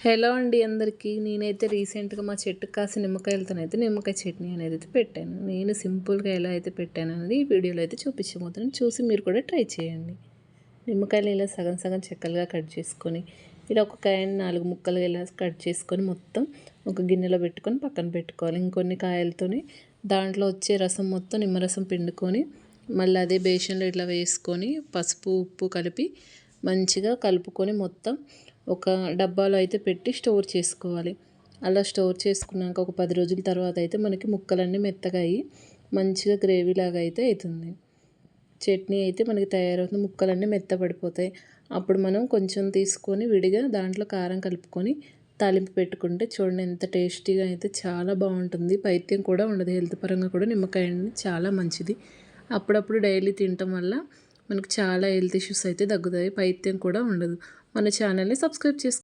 Hello అండి అందరికీ. నేనైతే రీసెంట్‌గా మా చెట్టుకి కాసిన నిమ్మకాయలతోనైతే నిమ్మకాయ చట్నీ అనేదైతే పెట్టాను. నేను సింపుల్‌గా ఎలా అయితే పెట్టాననేది ఈ వీడియోలో అయితే చూపించబోతున్నాను. చూసి మీరు కూడా ట్రై చేయండి. నిమ్మకాయలు ఇలా సగం సగం చెక్కలుగా కట్ చేసుకొని, ఇలా ఒక కాయని 4 ముక్కలుగా ఇలా కట్ చేసుకొని మొత్తం ఒక గిన్నెలో పెట్టుకొని పక్కన పెట్టుకోవాలి. ఇంకొన్ని కాయలతోని దాంట్లో వచ్చే రసం మొత్తం నిమ్మరసం పిండుకొని, మళ్ళీ అదే బేషన్లో ఇట్లా వేసుకొని పసుపు, ఉప్పు కలిపి మంచిగా కలుపుకొని మొత్తం ఒక డబ్బాలో అయితే పెట్టి స్టోర్ చేసుకోవాలి. అలా స్టోర్ చేసుకున్నాక ఒక 10 రోజుల తర్వాత అయితే మనకి ముక్కలన్నీ మెత్తగా అయ్యి మంచిగా గ్రేవీ లాగా అయితే అవుతుంది. చట్నీ అయితే మనకి తయారవుతుంది. ముక్కలన్నీ మెత్తపడిపోతాయి. అప్పుడు మనం కొంచెం తీసుకొని విడిగా దాంట్లో కారం కలుపుకొని తాలింపు పెట్టుకుంటే చూడండి ఎంత టేస్టీగా అయితే చాలా బాగుంటుంది. పైత్యం కూడా ఉండదు. హెల్త్ పరంగా కూడా నిమ్మకాయ చాలా మంచిది. అప్పుడప్పుడు డైలీ తినటం వల్ల మనకు చాలా హెల్త్ ఇష్యూస్ అయితే తగ్గుతాయి. పైత్యం కూడా ఉండదు. మన ఛానల్ని సబ్స్క్రైబ్ చేసుకోండి.